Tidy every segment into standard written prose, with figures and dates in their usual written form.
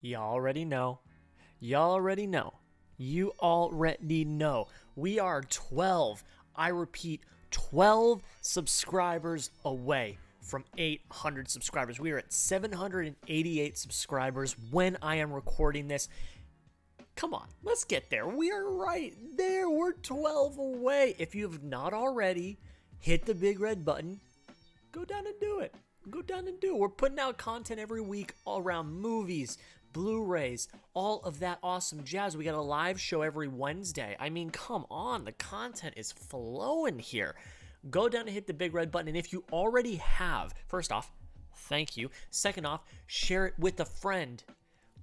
You already know. You already know. You already know. We are 12, I repeat, 12 subscribers away from 800 subscribers. We are at 788 subscribers when I am recording this. Come on, let's get there. We are right there. We're 12 away. If you have not already, hit the big red button. Go down and do it. Go down and do it. We're putting out content every week all around movies, Blu-rays, all of that awesome jazz. We got a live show every Wednesday. I mean, come on. The content is flowing here. Go down and hit the big red button. And if you already have, first off, thank you. Second off, share it with a friend.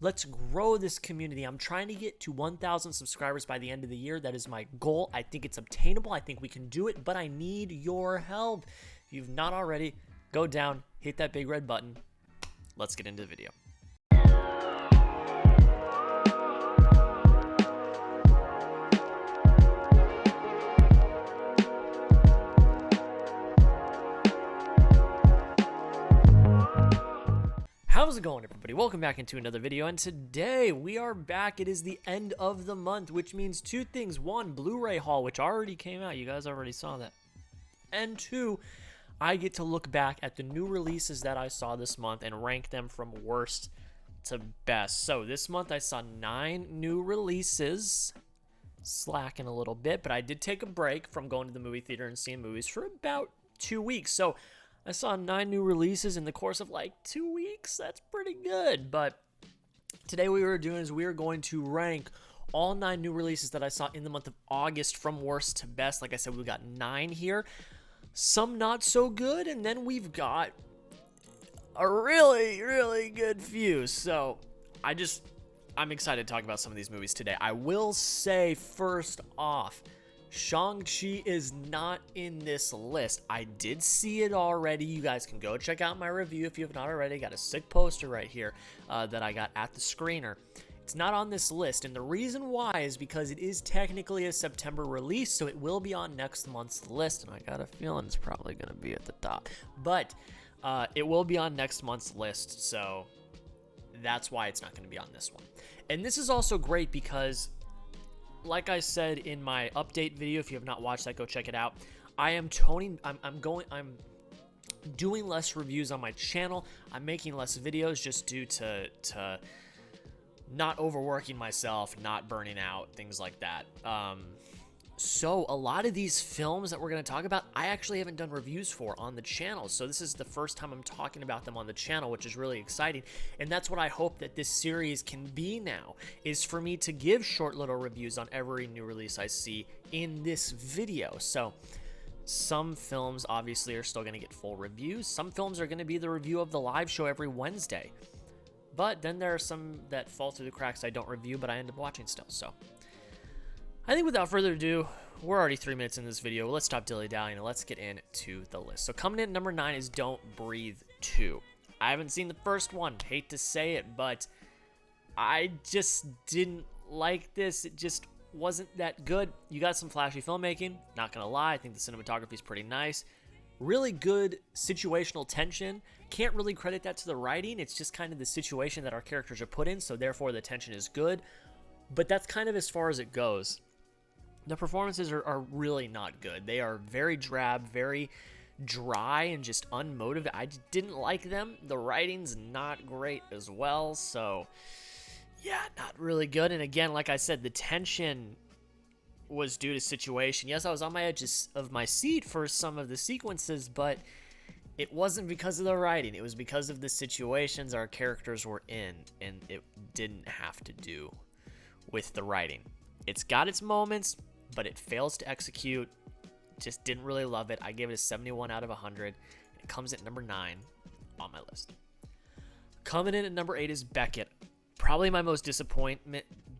Let's grow this community. I'm trying to get to 1,000 subscribers by the end of the year. That is my goal. I think it's obtainable. I think we can do it, but I need your help. If you've not already, go down, hit that big red button. Let's get into the video. How's it going, everybody? Welcome back into another video, and today we are back. It is the end of the month, which means two things. One, Blu-ray haul, which already came out. You guys already saw that. And two, I get to look back at the new releases that I saw this month and rank them from worst to best. So this month I saw 9 new releases, slacking a little bit, but I did take a break from going to the movie theater and seeing movies for about 2 weeks. So I saw 9 new releases in the course of like 2 weeks. That's pretty good. But today what we were doing is we are going to rank all 9 new releases that I saw in the month of August from worst to best. Like I said, we've got 9 here. Some not so good, and then we've got a really, really good few. So I'm excited to talk about some of these movies today. I will say first off, Shang-Chi is not in this list. I did see it already. You guys can go check out my review if you have not already. Got a sick poster right here that I got at the screener. It's not on this list, and the reason why is because it is technically a September release, so it will be on next month's list, and I got a feeling it's probably going to be at the top. But it will be on next month's list, so that's why it's not going to be on this one. And this is also great because, like I said in my update video, if you have not watched that, go check it out. I'm doing less reviews on my channel. I'm making less videos just due to not overworking myself, not burning out, things like that. So a lot of these films that we're going to talk about, I actually haven't done reviews for on the channel. So this is the first time I'm talking about them on the channel, which is really exciting. And that's what I hope that this series can be now, is for me to give short little reviews on every new release I see in this video. So some films obviously are still going to get full reviews. Some films are going to be the review of the live show every Wednesday. But then there are some that fall through the cracks I don't review, but I end up watching still. So I think without further ado, we're already 3 minutes in this video. Let's stop dilly-dallying and let's get into the list. So coming in at number 9 is Don't Breathe 2. I haven't seen the first one. Hate to say it, but I just didn't like this. It just wasn't that good. You got some flashy filmmaking. Not going to lie. I think the cinematography is pretty nice. Really good situational tension. Can't really credit that to the writing. It's just kind of the situation that our characters are put in, so therefore the tension is good. But that's kind of as far as it goes. The performances are really not good. They are very drab, very dry, and just unmotivated. I just didn't like them. The writing's not great as well, so yeah, not really good. And again, like I said, the tension was due to situation. Yes, I was on my edge of my seat for some of the sequences, but it wasn't because of the writing. It was because of the situations our characters were in, and it didn't have to do with the writing. It's got its moments, but it fails to execute. Just didn't really love it. I gave it a 71 out of 100. It comes at number 9 on my list. Coming in at number 8 is Beckett. Probably my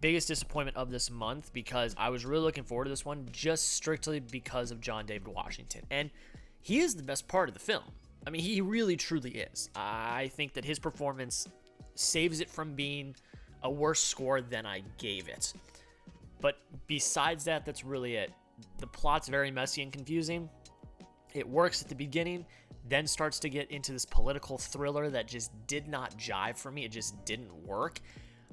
biggest disappointment of this month, because I was really looking forward to this one just strictly because of John David Washington. And he is the best part of the film. I mean, he really truly is. I think that his performance saves it from being a worse score than I gave it. But besides that, that's really it. The plot's very messy and confusing. It works at the beginning, then starts to get into this political thriller that just did not jive for me. It just didn't work.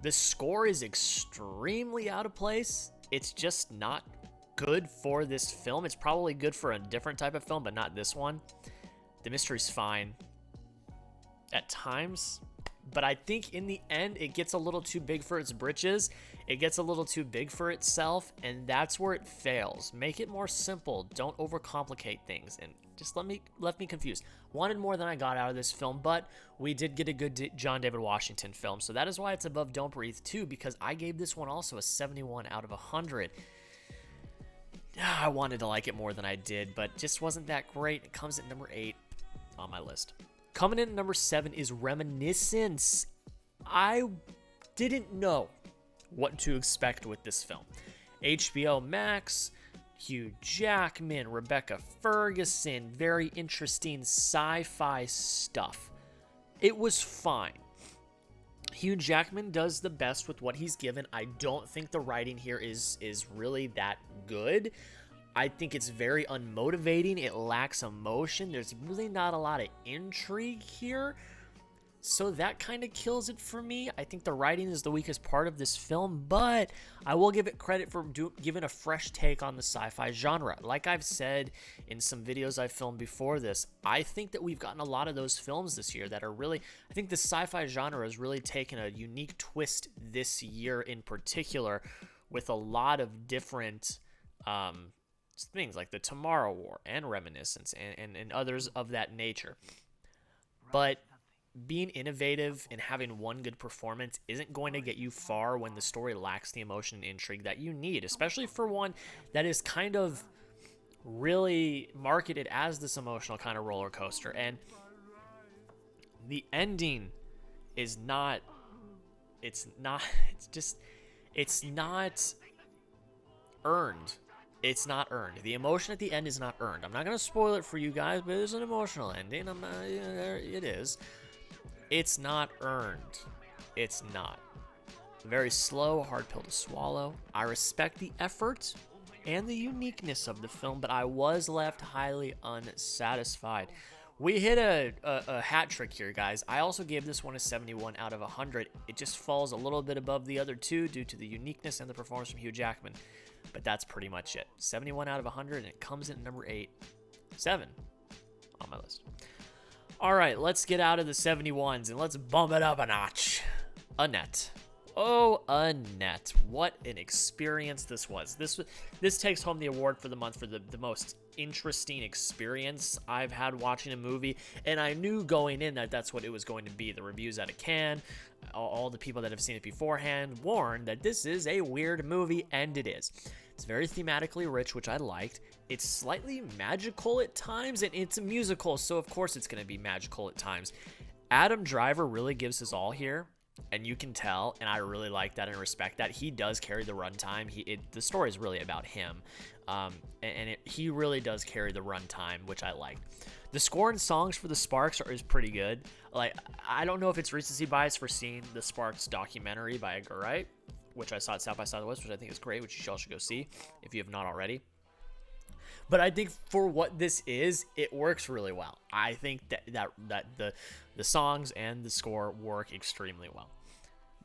The score is extremely out of place. It's just not good for this film. It's probably good for a different type of film, but not this one. The mystery's fine at times, but I think in the end it gets a little too big for its britches. It gets a little too big for itself, and that's where it fails. Make it more simple. Don't overcomplicate things, and just left me confused. Wanted more than I got out of this film, but we did get a good John David Washington film, so that is why it's above Don't Breathe 2, because I gave this one also a 71 out of 100. I wanted to like it more than I did, but just wasn't that great. It comes at number 8 on my list. Coming in at number 7 is Reminiscence. I didn't know what to expect with this film. HBO Max, Hugh Jackman, Rebecca Ferguson, very interesting sci-fi stuff. It was fine. Hugh Jackman does the best with what he's given. I don't think the writing here is really that good. I think it's very unmotivating. It lacks emotion. There's really not a lot of intrigue here. So that kind of kills it for me. I think the writing is the weakest part of this film, but I will give it credit for giving a fresh take on the sci-fi genre. Like I've said in some videos I've filmed before this, I think that we've gotten a lot of those films this year that are really, I think the sci-fi genre has really taken a unique twist this year in particular, with a lot of different things like the Tomorrow War and Reminiscence and others of that nature. But being innovative and having one good performance isn't going to get you far when the story lacks the emotion and intrigue that you need, especially for one that is kind of really marketed as this emotional kind of roller coaster. And the ending is not, it's not earned. It's not earned. The emotion at the end is not earned. I'm not going to spoil it for you guys, but there's an emotional ending. It is. It's not earned. It's not. Very slow, hard pill to swallow. I respect the effort and the uniqueness of the film, but I was left highly unsatisfied. We hit a hat trick here, guys. I also gave this one a 71 out of 100. It just falls a little bit above the other two due to the uniqueness and the performance from Hugh Jackman. But that's pretty much it. 71 out of 100, and it comes in at number 7 on my list. All right, let's get out of the 71s and let's bump it up a notch. Annette. Oh, Annette. What an experience this was. This takes home the award for the month for the most interesting experience I've had watching a movie, and I knew going in that that's what it was going to be. The reviews out of Cannes, all the people that have seen it beforehand warned that this is a weird movie, and it is. It's very thematically rich, which I liked. It's slightly magical at times, and it's a musical, so of course it's going to be magical at times. Adam Driver really gives his all here, and you can tell, and I really like that and respect that. He does carry the runtime. The story is really about him, he really does carry the runtime, which I like. The score and songs for the Sparks is pretty good. Like, I don't know if it's recency bias for seeing the Sparks documentary by Edgar Wright, which I saw at South by Southwest, which I think is great, which you all should go see if you have not already. But I think for what this is, it works really well. I think that the songs and the score work extremely well.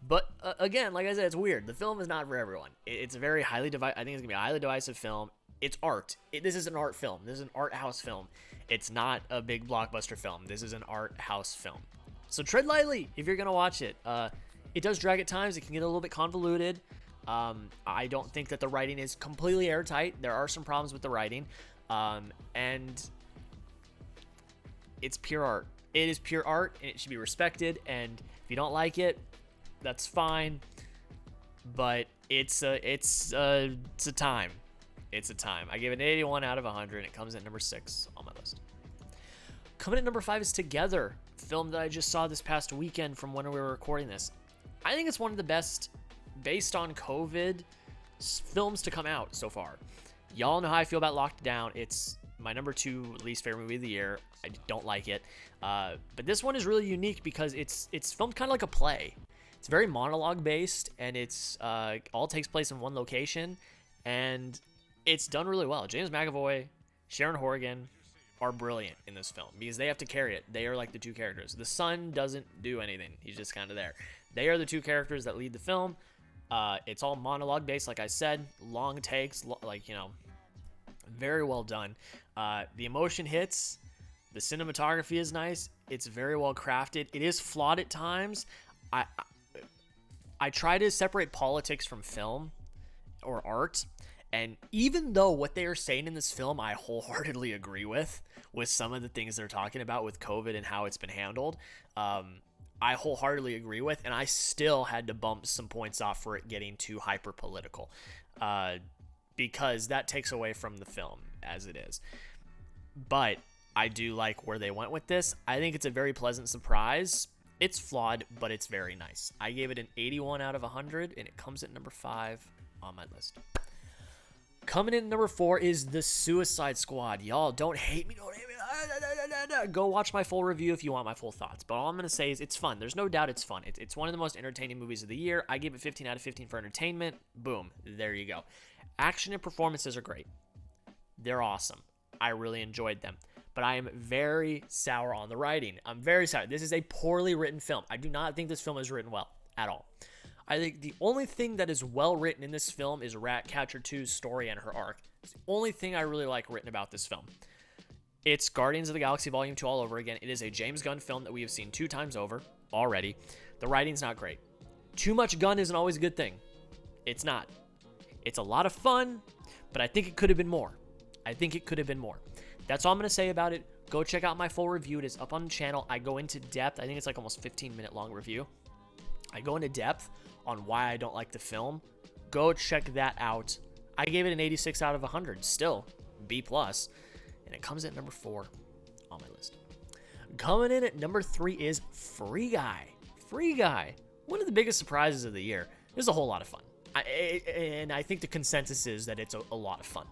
But again, like I said, it's weird. The film is not for everyone. It's a very I think it's gonna be a highly divisive film. It's art. This is an art film. This is an art house film. It's not a big blockbuster film. This is an art house film. So tread lightly if you're gonna watch it. It does drag at times. It can get a little bit convoluted. I don't think that the writing is completely airtight. There are some problems with the writing, and it's pure art. It is pure art, and it should be respected. And if you don't like it, that's fine. But it's a time. It's a time. I gave it an 81 out of 100, and it comes at number 6 on my list. Coming at number 5 is Together, film that I just saw this past weekend from when we were recording this. I think it's one of the best, based on COVID, films to come out so far. Y'all know how I feel about Locked Down. It's my number 2 least favorite movie of the year. I don't like it. But this one is really unique because it's filmed kind of like a play. It's very monologue based, and it's all takes place in one location, and it's done really well. James McAvoy, Sharon Horgan are brilliant in this film because they have to carry it. They are like the two characters. The son doesn't do anything. He's just kind of there. They are the two characters that lead the film. It's all monologue based, like I said, long takes, very well done. The emotion hits. The cinematography is nice. It's very well crafted. It is flawed at times. I try to separate politics from film or art, and even though what they are saying in this film I wholeheartedly agree with some of the things they're talking about with COVID and how it's been handled, I wholeheartedly agree with, and I still had to bump some points off for it getting too hyper political, because that takes away from the film as it is. But I do like where they went with this. I think it's a very pleasant surprise. It's flawed, but it's very nice. I gave it an 81 out of 100, and it comes at number 5 on my list. Coming in at number 4 is The Suicide Squad. Y'all, don't hate me. Go watch my full review if you want my full thoughts. But all I'm going to say is it's fun. There's no doubt it's fun. It's one of the most entertaining movies of the year. I gave it 15 out of 15 for entertainment. Boom. There you go. Action and performances are great. They're awesome. I really enjoyed them. But I am very sour on the writing. I'm very sour. This is a poorly written film. I do not think this film is written well at all. I think the only thing that is well written in this film is Ratcatcher 2's story and her arc. It's the only thing I really like written about this film. It's Guardians of the Galaxy Volume 2 all over again. It is a James Gunn film that we have seen 2 times over already. The writing's not great. Too much Gunn isn't always a good thing. It's not. It's a lot of fun, but I think it could have been more. That's all I'm going to say about it. Go check out my full review. It is up on the channel. I go into depth. I think it's like almost 15-minute long review. I go into depth on why I don't like the film. Go check that out. I gave it an 86 out of 100. Still, B+. And it comes at number 4 on my list. Coming in at number 3 is Free Guy. Free Guy. One of the biggest surprises of the year. It was a whole lot of fun. And I think the consensus is that it's a lot of fun.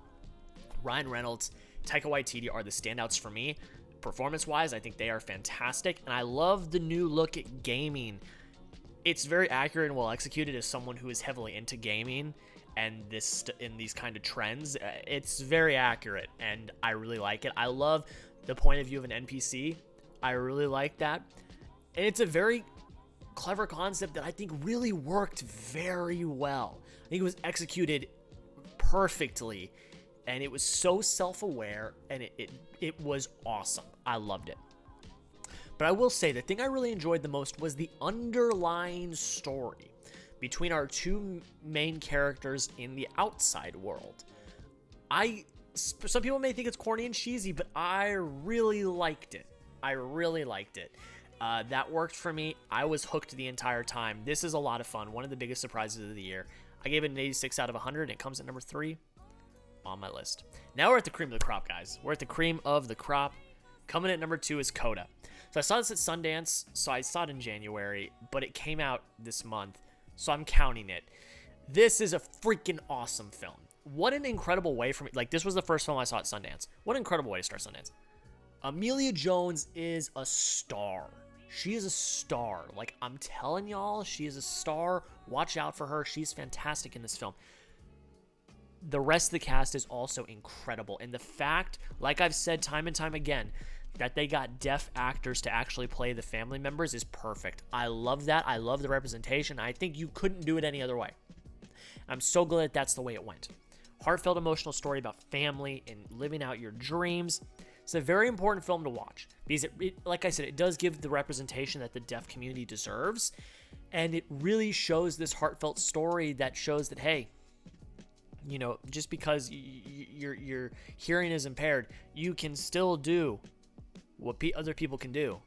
Ryan Reynolds, Taika Waititi are the standouts for me. Performance-wise, I think they are fantastic, and I love the new look at gaming. It's very accurate and well executed as someone who is heavily into gaming and in these kind of trends. It's very accurate, and I really like it. I love the point of view of an NPC. I really like that, and it's a very clever concept that I think really worked very well. I think it was executed perfectly. And it was so self-aware, and it was awesome. I loved it. But I will say, the thing I really enjoyed the most was the underlying story between our 2 main characters in the outside world. Some people may think it's corny and cheesy, but I really liked it. That worked for me. I was hooked the entire time. This is a lot of fun. One of the biggest surprises of the year. I gave it an 86 out of 100, and it comes at number 3. On my list. Now we're at the cream of the crop, guys. We're at the cream of the crop. Coming at number 2 is CODA. So I saw this at Sundance, so I saw it in January, but it came out this month, so I'm counting it. This is a freaking awesome film. What an incredible way for me. Like, this was the first film I saw at Sundance. What an incredible way to start Sundance. Emilia Jones is a star. She is a star. Like, I'm telling y'all, she is a star. Watch out for her. She's fantastic in this film. The rest of the cast is also incredible. And the fact, like I've said time and time again, that they got deaf actors to actually play the family members is perfect. I love that. I love the representation. I think you couldn't do it any other way. I'm so glad that's the way it went. Heartfelt, emotional story about family and living out your dreams. It's a very important film to watch because, like I said, it does give the representation that the deaf community deserves. And it really shows this heartfelt story that shows that, hey, you know, just because your hearing is impaired, you can still do what other people can do.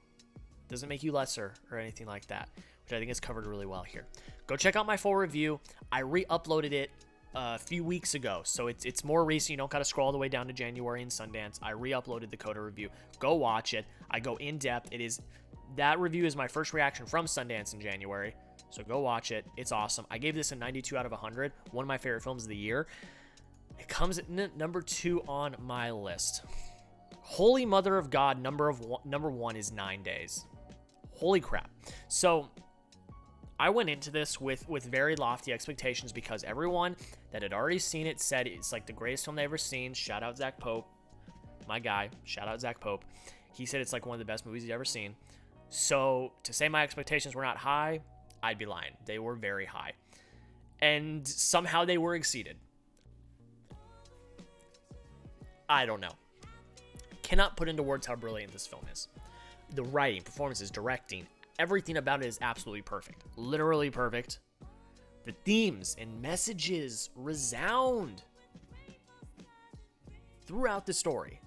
Doesn't make you lesser or anything like that, which I think is covered really well here. Go check out my full review. I re-uploaded it a few weeks ago, so it's more recent. You don't got to scroll all the way down to January and Sundance. I re-uploaded the CODA review. Go watch it. I go in depth. That review is my first reaction from Sundance in January. So go watch it. It's awesome. I gave this a 92 out of 100. One of my favorite films of the year. It comes at number 2 on my list. Holy Mother of God, number 1 is 9 Days. Holy crap. So I went into this with very lofty expectations because everyone that had already seen it said it's like the greatest film they've ever seen. Shout out Zach Pope. My guy. Shout out Zach Pope. He said it's like one of the best movies he's ever seen. So to say my expectations were not high, I'd be lying. They were very high. And somehow they were exceeded. I don't know. Cannot put into words how brilliant this film is. The writing, performances, directing, everything about it is absolutely perfect. Literally perfect. The themes and messages resound throughout the story.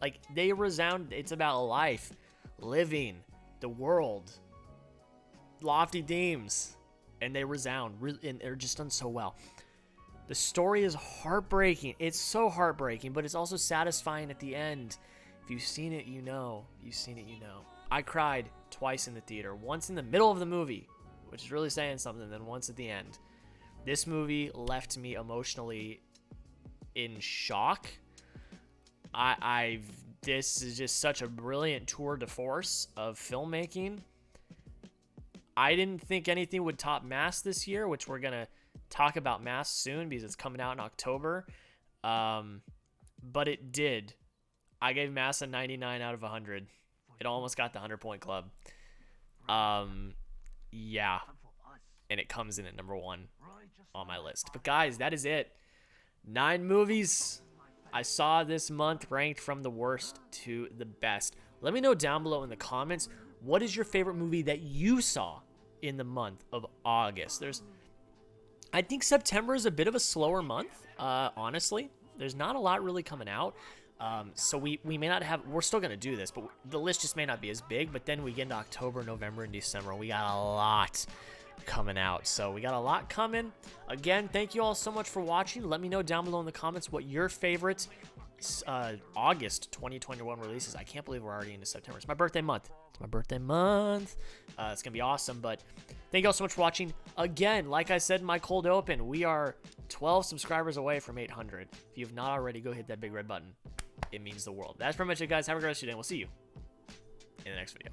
Like, they resound. It's about life, living, the world, lofty themes, and they resound, and they're just done so well. The story is heartbreaking. It's so heartbreaking, but it's also satisfying at the end. If you've seen it, you know. If you've seen it, you know. I cried twice in the theater. Once in the middle of the movie, which is really saying something, then once at the end. This movie left me emotionally in shock. This is just such a brilliant tour de force of filmmaking. I didn't think anything would top Mass this year, which we're going to talk about Mass soon because it's coming out in October. But it did. I gave Mass a 99 out of 100. It almost got the 100-point club. Yeah. And it comes in at number 1 on my list. But guys, that is it. 9 movies I saw this month ranked from the worst to the best. Let me know down below in the comments, what is your favorite movie that you saw in the month of August? I think September is a bit of a slower month, honestly. There's not a lot really coming out. So we may not have, we're still going to do this, but the list just may not be as big. But then we get into October, November, and December. We got a lot coming out. So we got a lot coming. Again, thank you all so much for watching. Let me know down below in the comments what your favorite August 2021 releases. I can't believe we're already into September. It's my birthday month. It's my birthday month. It's going to be awesome. But thank you all so much for watching. Again, like I said in my cold open, we are 12 subscribers away from 800. If you have not already, go hit that big red button. It means the world. That's pretty much it, guys. Have a great rest of your day, and we'll see you in the next video.